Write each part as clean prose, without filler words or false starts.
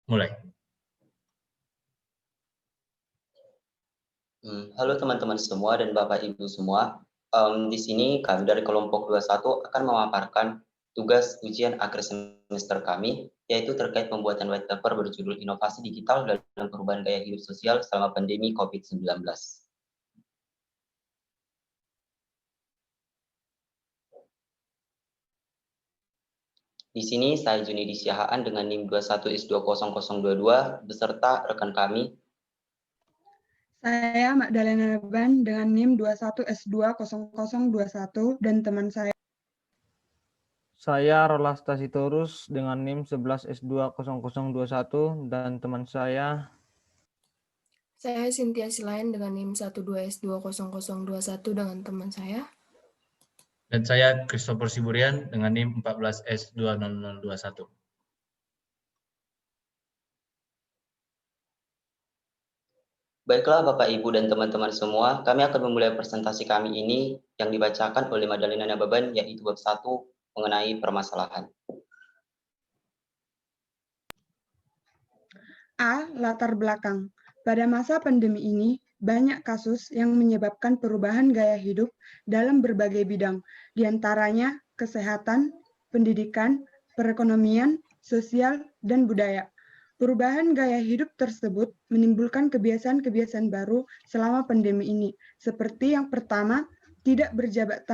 Mulai. Halo teman-teman semua dan Bapak Ibu semua. Di sini kami dari kelompok 21 akan memaparkan tugas ujian akhir semester kami, yaitu terkait pembuatan white paper berjudul Inovasi Digital dalam Perubahan Gaya Hidup Sosial selama Pandemi COVID-19. Di sini saya Junidi Siahaan dengan NIM 21S20022 beserta rekan kami. Saya Magdalena Ban dengan NIM 21S20021 dan teman saya. Saya Rolas Tasitorus dengan NIM 11S20021 dan teman saya. Saya Cynthia Silayan dengan NIM 12S20021 dengan teman saya. Dan saya Christopher Siburian dengan NIM 14S20021. Baiklah Bapak Ibu dan teman-teman semua, kami akan memulai presentasi kami ini yang dibacakan oleh Madalena Nababan, yaitu bab 1 mengenai permasalahan. A. Latar belakang. Pada masa pandemi ini, banyak kasus yang menyebabkan perubahan gaya hidup dalam berbagai bidang, diantaranya kesehatan, pendidikan, perekonomian, sosial, dan budaya. Perubahan gaya hidup tersebut menimbulkan kebiasaan-kebiasaan baru selama pandemi ini, seperti yang pertama, tidak berjabat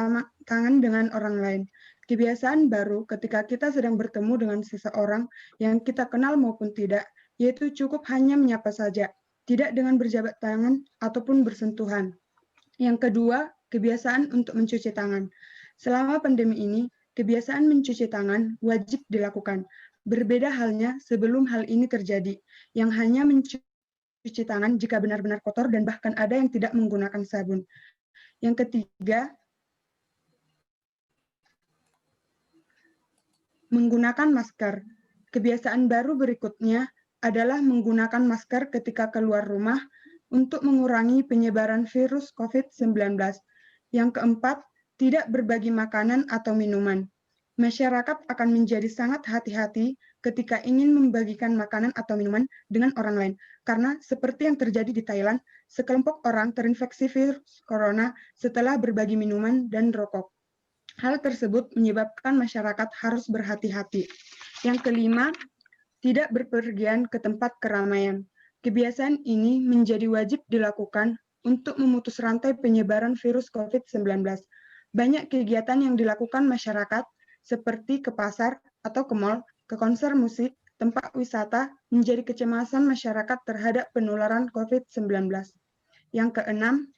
tangan dengan orang lain. Kebiasaan baru ketika kita sedang bertemu dengan seseorang yang kita kenal maupun tidak, yaitu cukup hanya menyapa saja, tidak dengan berjabat tangan ataupun bersentuhan. Yang kedua, kebiasaan untuk mencuci tangan. Selama pandemi ini, kebiasaan mencuci tangan wajib dilakukan. Berbeda halnya sebelum hal ini terjadi, yang hanya mencuci tangan jika benar-benar kotor dan bahkan ada yang tidak menggunakan sabun. Yang ketiga, menggunakan masker. Kebiasaan baru berikutnya adalah menggunakan masker ketika keluar rumah untuk mengurangi penyebaran virus COVID-19. Yang keempat, tidak berbagi makanan atau minuman. Masyarakat akan menjadi sangat hati-hati ketika ingin membagikan makanan atau minuman dengan orang lain, karena seperti yang terjadi di Thailand, sekelompok orang terinfeksi virus corona setelah berbagi minuman dan rokok. Hal tersebut menyebabkan masyarakat harus berhati-hati. Yang kelima, tidak berpergian ke tempat keramaian. Kebiasaan ini menjadi wajib dilakukan untuk memutus rantai penyebaran virus COVID-19. Banyak kegiatan yang dilakukan masyarakat, seperti ke pasar atau ke mal, ke konser musik, tempat wisata, menjadi kecemasan masyarakat terhadap penularan COVID-19. Yang keenam,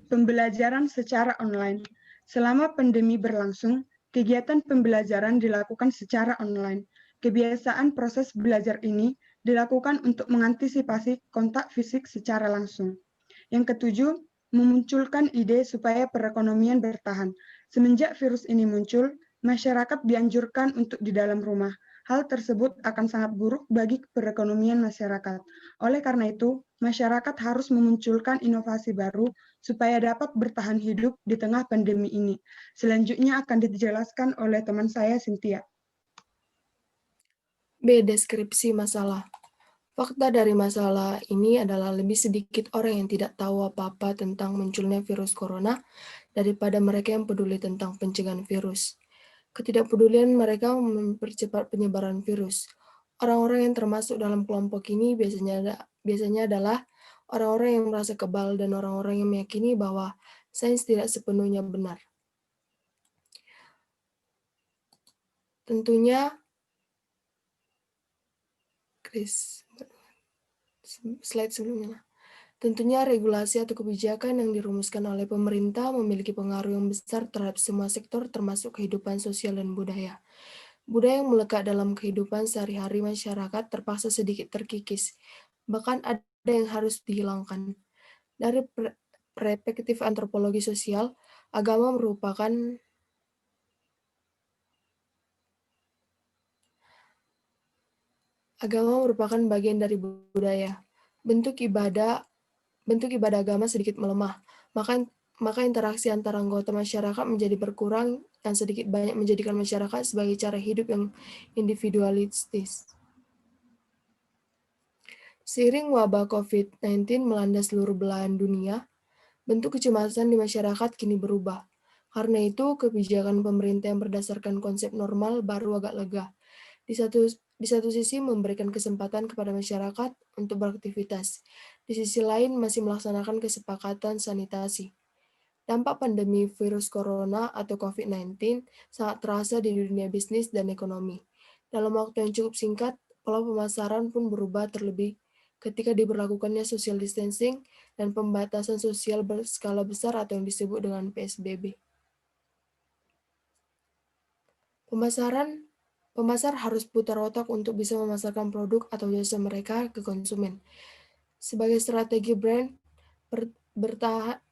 pembelajaran secara online. Selama pandemi berlangsung, kegiatan pembelajaran dilakukan secara online. Kebiasaan proses belajar ini dilakukan untuk mengantisipasi kontak fisik secara langsung. Yang ketujuh, memunculkan ide supaya perekonomian bertahan. Semenjak virus ini muncul, masyarakat dianjurkan untuk di dalam rumah. Hal tersebut akan sangat buruk bagi perekonomian masyarakat. Oleh karena itu, masyarakat harus memunculkan inovasi baru supaya dapat bertahan hidup di tengah pandemi ini. Selanjutnya akan dijelaskan oleh teman saya, Cynthia. B. Deskripsi masalah. Fakta dari masalah ini adalah lebih sedikit orang yang tidak tahu apa-apa tentang munculnya virus corona daripada mereka yang peduli tentang pencegahan virus. Ketidakpedulian mereka mempercepat penyebaran virus. Orang-orang yang termasuk dalam kelompok ini biasanya adalah orang-orang yang merasa kebal dan orang-orang yang meyakini bahwa sains tidak sepenuhnya benar. Tentunya, slide sebelumnya. Tentunya regulasi atau kebijakan yang dirumuskan oleh pemerintah memiliki pengaruh yang besar terhadap semua sektor termasuk kehidupan sosial dan budaya. Budaya yang melekat dalam kehidupan sehari-hari masyarakat terpaksa sedikit terkikis, bahkan ada yang harus dihilangkan. Dari perspektif antropologi sosial, agama merupakan bagian dari budaya. Bentuk ibadah agama sedikit melemah, maka interaksi antara anggota masyarakat menjadi berkurang yang sedikit banyak menjadikan masyarakat sebagai cara hidup yang individualistis. Seiring wabah COVID-19 melanda seluruh belahan dunia, bentuk kecemasan di masyarakat kini berubah. Karena itu, kebijakan pemerintah yang berdasarkan konsep normal baru agak lega. Di satu sisi memberikan kesempatan kepada masyarakat untuk beraktivitas. Di sisi lain masih melaksanakan kesepakatan sanitasi. Dampak pandemi virus corona atau COVID-19 sangat terasa di dunia bisnis dan ekonomi. Dalam waktu yang cukup singkat, pola pemasaran pun berubah terlebih ketika diberlakukannya social distancing dan pembatasan sosial berskala besar atau yang disebut dengan PSBB. Pemasar harus putar otak untuk bisa memasarkan produk atau jasa mereka ke konsumen. Sebagai strategi brand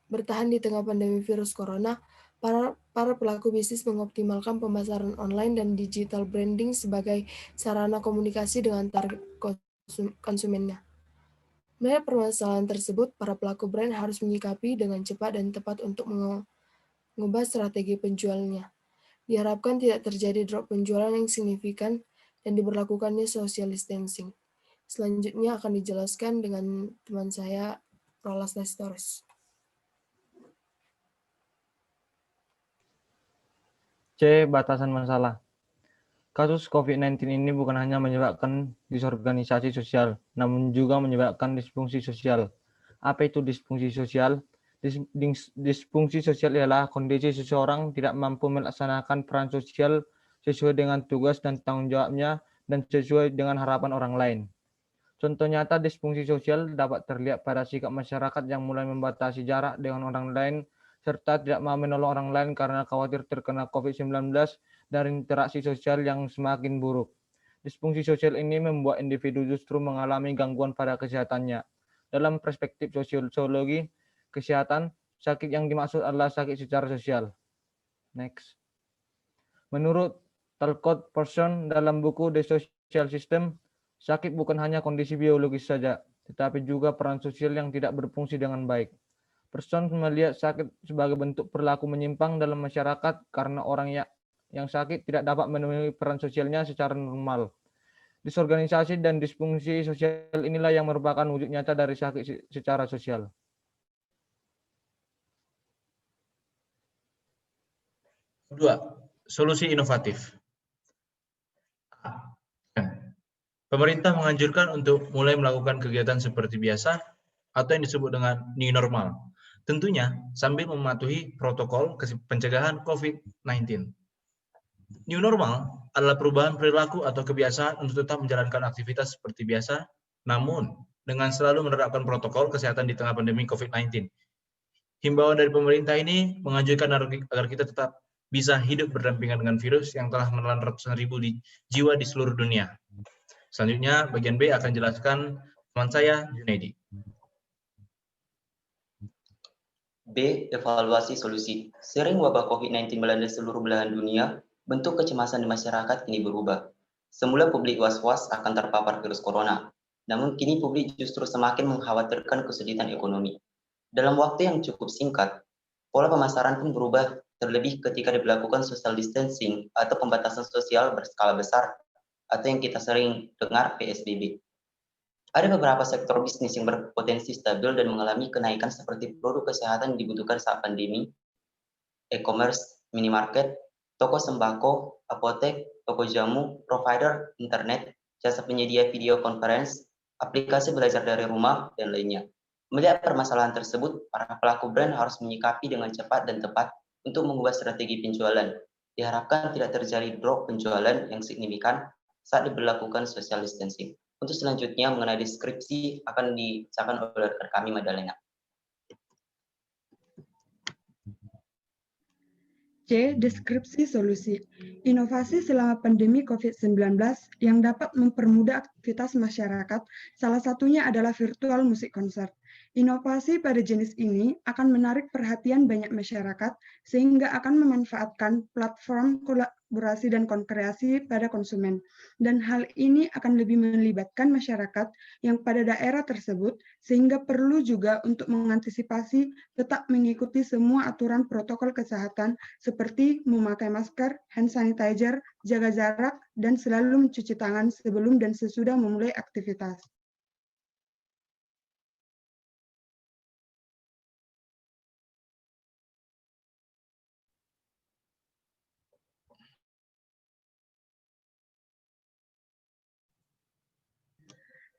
bertahan di tengah pandemi virus corona, para pelaku bisnis mengoptimalkan pemasaran online dan digital branding sebagai sarana komunikasi dengan target konsumennya. Melihat permasalahan tersebut, para pelaku brand harus menyikapi dengan cepat dan tepat untuk mengubah strategi penjualnya. Diharapkan tidak terjadi drop penjualan yang signifikan dan diberlakukannya social distancing. Selanjutnya akan dijelaskan dengan teman saya, Rolas Nestorus. C. Batasan masalah. Kasus COVID-19 ini bukan hanya menyebabkan disorganisasi sosial, namun juga menyebabkan disfungsi sosial. Apa itu disfungsi sosial? Disfungsi sosial ialah kondisi seseorang tidak mampu melaksanakan peran sosial sesuai dengan tugas dan tanggung jawabnya dan sesuai dengan harapan orang lain. Contoh nyata disfungsi sosial dapat terlihat pada sikap masyarakat yang mulai membatasi jarak dengan orang lain serta tidak mau menolong orang lain karena khawatir terkena COVID-19 dan interaksi sosial yang semakin buruk. Disfungsi sosial ini membuat individu justru mengalami gangguan pada kesehatannya. Dalam perspektif sosiologi kesehatan, sakit yang dimaksud adalah sakit secara sosial. Next. Menurut Talcott Person dalam buku The Social System, sakit bukan hanya kondisi biologis saja, tetapi juga peran sosial yang tidak berfungsi dengan baik. Person melihat sakit sebagai bentuk perilaku menyimpang dalam masyarakat karena orang yang sakit tidak dapat memenuhi peran sosialnya secara normal. Disorganisasi dan disfungsi sosial inilah yang merupakan wujud nyata dari sakit secara sosial. Kedua, solusi inovatif. Pemerintah menganjurkan untuk mulai melakukan kegiatan seperti biasa atau yang disebut dengan new normal. Tentunya sambil mematuhi protokol pencegahan COVID-19. New normal adalah perubahan perilaku atau kebiasaan untuk tetap menjalankan aktivitas seperti biasa, namun dengan selalu menerapkan protokol kesehatan di tengah pandemi COVID-19. Himbauan dari pemerintah ini menganjurkan agar kita tetap bisa hidup berdampingan dengan virus yang telah menelan ratusan ribu jiwa di seluruh dunia. Selanjutnya, bagian B akan jelaskan teman saya, Junaidi. B. Evaluasi solusi. Sering wabah COVID-19 melanda seluruh belahan dunia, bentuk kecemasan di masyarakat kini berubah. Semula publik was-was akan terpapar virus corona, namun kini publik justru semakin mengkhawatirkan kesulitan ekonomi. Dalam waktu yang cukup singkat, pola pemasaran pun berubah, terlebih ketika diberlakukan social distancing atau pembatasan sosial berskala besar, atau yang kita sering dengar PSBB. Ada beberapa sektor bisnis yang berpotensi stabil dan mengalami kenaikan seperti produk kesehatan yang dibutuhkan saat pandemi, e-commerce, minimarket, toko sembako, apotek, toko jamu, provider, internet, jasa penyedia video conference, aplikasi belajar dari rumah, dan lainnya. Melihat permasalahan tersebut, para pelaku brand harus menyikapi dengan cepat dan tepat untuk mengubah strategi penjualan. Diharapkan tidak terjadi drop penjualan yang signifikan saat diberlakukan social distancing. Untuk selanjutnya mengenai deskripsi akan dibacakan oleh rekan kami Madalena. C. Deskripsi solusi. Inovasi selama pandemi COVID-19 yang dapat mempermudah aktivitas masyarakat, salah satunya adalah virtual musik konser. Inovasi pada jenis ini akan menarik perhatian banyak masyarakat sehingga akan memanfaatkan platform kolaborasi dan konkreasi pada konsumen. Dan hal ini akan lebih melibatkan masyarakat yang pada daerah tersebut sehingga perlu juga untuk mengantisipasi tetap mengikuti semua aturan protokol kesehatan seperti memakai masker, hand sanitizer, jaga jarak, dan selalu mencuci tangan sebelum dan sesudah memulai aktivitas.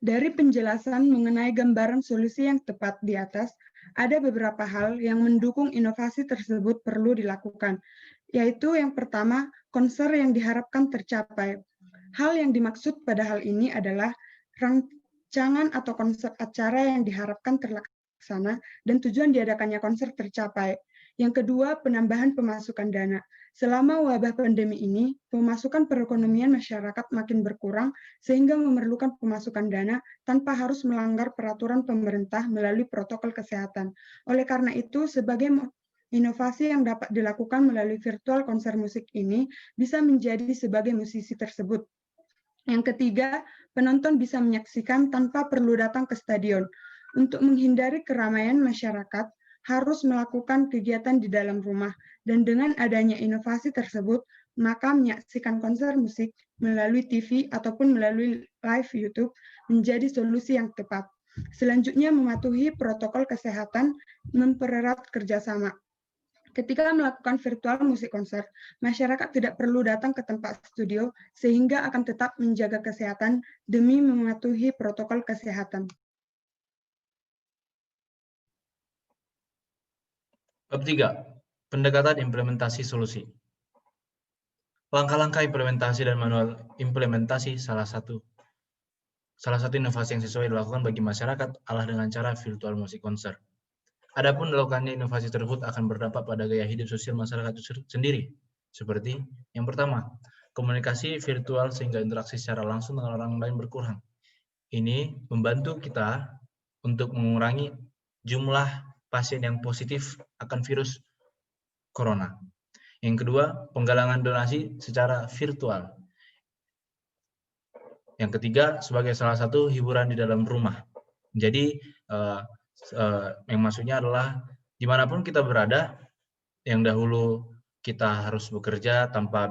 Dari penjelasan mengenai gambaran solusi yang tepat di atas, ada beberapa hal yang mendukung inovasi tersebut perlu dilakukan, yaitu yang pertama, konser yang diharapkan tercapai. Hal yang dimaksud pada hal ini adalah rancangan atau konsep acara yang diharapkan terlaksana dan tujuan diadakannya konser tercapai. Yang kedua, penambahan pemasukan dana. Selama wabah pandemi ini, pemasukan perekonomian masyarakat makin berkurang sehingga memerlukan pemasukan dana tanpa harus melanggar peraturan pemerintah melalui protokol kesehatan. Oleh karena itu, sebagai inovasi yang dapat dilakukan melalui virtual konser musik ini bisa menjadi sebagai musisi tersebut. Yang ketiga, penonton bisa menyaksikan tanpa perlu datang ke stadion. Untuk menghindari keramaian masyarakat, harus melakukan kegiatan di dalam rumah, dan dengan adanya inovasi tersebut, maka menyaksikan konser musik melalui TV ataupun melalui live YouTube menjadi solusi yang tepat. Selanjutnya, mematuhi protokol kesehatan, mempererat kerjasama. Ketika melakukan virtual musik konser, masyarakat tidak perlu datang ke tempat studio sehingga akan tetap menjaga kesehatan demi mematuhi protokol kesehatan. Bab 3. Pendekatan implementasi solusi. Langkah-langkah implementasi dan manual implementasi salah satu inovasi yang sesuai dilakukan bagi masyarakat adalah dengan cara virtual musik konser. Adapun dilakukannya inovasi tersebut akan berdampak pada gaya hidup sosial masyarakat itu sendiri. Seperti yang pertama, komunikasi virtual sehingga interaksi secara langsung dengan orang lain berkurang. Ini membantu kita untuk mengurangi jumlah pasien yang positif akan virus corona. Yang kedua, penggalangan donasi secara virtual. Yang ketiga, sebagai salah satu hiburan di dalam rumah. Jadi, yang maksudnya adalah dimanapun kita berada, yang dahulu kita harus bekerja tanpa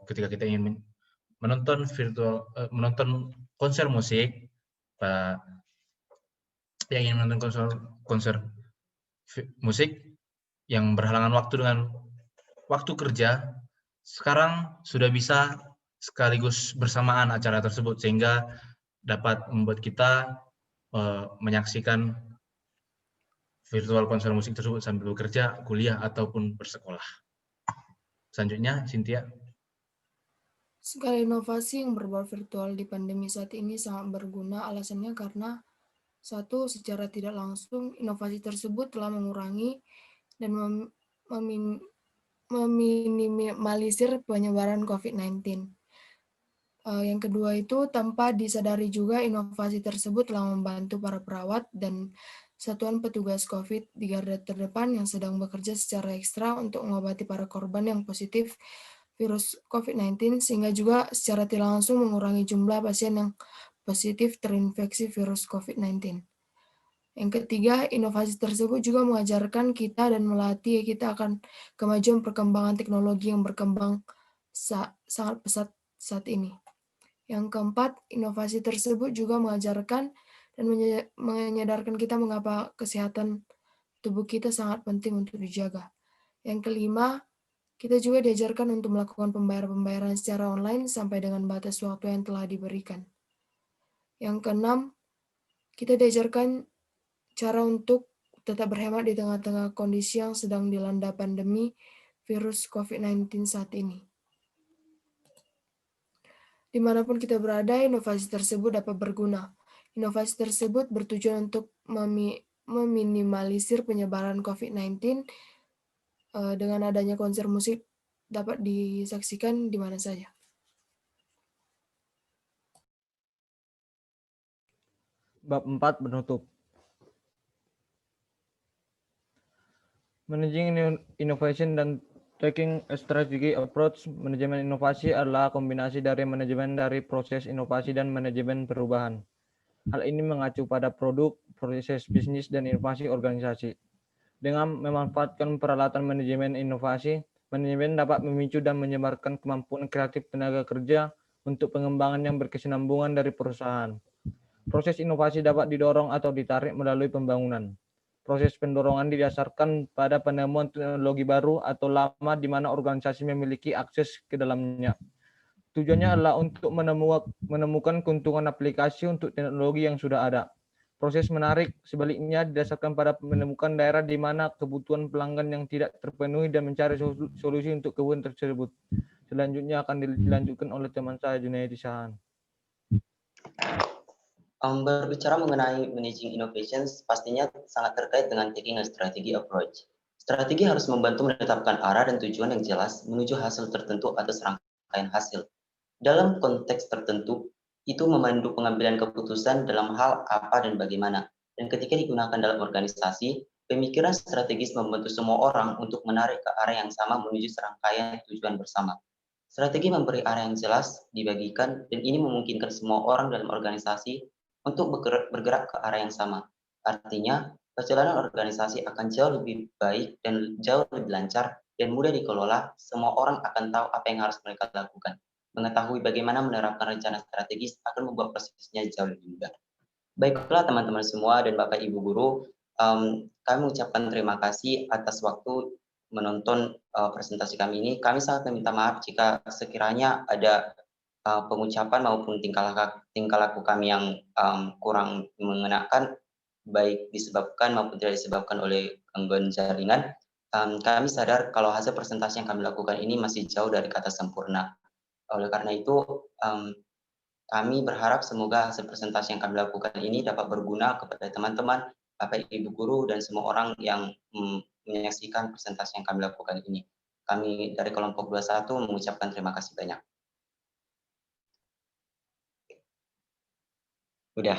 ketika kita ingin menonton menonton konser musik, yang ingin menonton konser musik yang berhalangan waktu dengan waktu kerja, sekarang sudah bisa sekaligus bersamaan acara tersebut sehingga dapat membuat kita menyaksikan virtual konser musik tersebut sambil bekerja, kuliah, ataupun bersekolah. Selanjutnya, Cynthia. Segala inovasi yang berbau virtual di pandemi saat ini sangat berguna, alasannya karena satu, secara tidak langsung, inovasi tersebut telah mengurangi dan meminimalisir penyebaran COVID-19. Yang kedua itu, tanpa disadari juga inovasi tersebut telah membantu para perawat dan satuan petugas COVID di garda terdepan yang sedang bekerja secara ekstra untuk mengobati para korban yang positif virus COVID-19, sehingga juga secara tidak langsung mengurangi jumlah pasien yang positif terinfeksi virus COVID-19. Yang ketiga, inovasi tersebut juga mengajarkan kita dan melatih kita akan kemajuan perkembangan teknologi yang berkembang sangat pesat saat ini. Yang keempat, inovasi tersebut juga mengajarkan dan menyadarkan kita mengapa kesehatan tubuh kita sangat penting untuk dijaga. Yang kelima, kita juga diajarkan untuk melakukan pembayaran secara online sampai dengan batas waktu yang telah diberikan. Yang keenam, kita diajarkan cara untuk tetap berhemat di tengah-tengah kondisi yang sedang dilanda pandemi virus COVID-19 saat ini. Dimanapun kita berada, inovasi tersebut dapat berguna. Inovasi tersebut bertujuan untuk meminimalisir penyebaran COVID-19 dengan adanya konser musik dapat disaksikan di mana saja. Bab 4 penutup. Managing innovation dan taking a strategic approach. Manajemen inovasi adalah kombinasi dari manajemen dari proses inovasi dan manajemen perubahan. Hal ini mengacu pada produk, proses bisnis, dan inovasi organisasi. Dengan memanfaatkan peralatan manajemen inovasi, manajemen dapat memicu dan menyebarkan kemampuan kreatif tenaga kerja untuk pengembangan yang berkesinambungan dari perusahaan. Proses inovasi dapat didorong atau ditarik melalui pembangunan. Proses pendorongan didasarkan pada penemuan teknologi baru atau lama di mana organisasi memiliki akses ke dalamnya. Tujuannya adalah untuk menemukan keuntungan aplikasi untuk teknologi yang sudah ada. Proses menarik sebaliknya didasarkan pada menemukan daerah di mana kebutuhan pelanggan yang tidak terpenuhi dan mencari solusi untuk kebutuhan tersebut. Selanjutnya akan dilanjutkan oleh teman saya Junaidi Shahan. Berbicara mengenai managing innovations, pastinya sangat terkait dengan taking a strategy approach. Strategi harus membantu menetapkan arah dan tujuan yang jelas menuju hasil tertentu atau serangkaian hasil. Dalam konteks tertentu, itu memandu pengambilan keputusan dalam hal apa dan bagaimana. Dan ketika digunakan dalam organisasi, pemikiran strategis membantu semua orang untuk menarik ke arah yang sama menuju serangkaian tujuan bersama. Strategi memberi arah yang jelas, dibagikan, dan ini memungkinkan semua orang dalam organisasi untuk bergerak ke arah yang sama. Artinya, perjalanan organisasi akan jauh lebih baik dan jauh lebih lancar dan mudah dikelola. Semua orang akan tahu apa yang harus mereka lakukan. Mengetahui bagaimana menerapkan rencana strategis akan membuat prosesnya jauh lebih mudah. Baiklah teman-teman semua dan Bapak Ibu Guru, kami mengucapkan terima kasih atas waktu menonton presentasi kami ini. Kami sangat meminta maaf jika sekiranya ada pengucapan maupun tingkah laku kami yang kurang mengenakan, baik disebabkan maupun tidak disebabkan oleh gangguan jaringan. Kami sadar kalau hasil presentasi yang kami lakukan ini masih jauh dari kata sempurna. Oleh karena itu, kami berharap semoga hasil presentasi yang kami lakukan ini dapat berguna kepada teman-teman, Bapak Ibu Guru, dan semua orang yang menyaksikan presentasi yang kami lakukan ini. Kami dari kelompok 21 mengucapkan terima kasih banyak. Udah.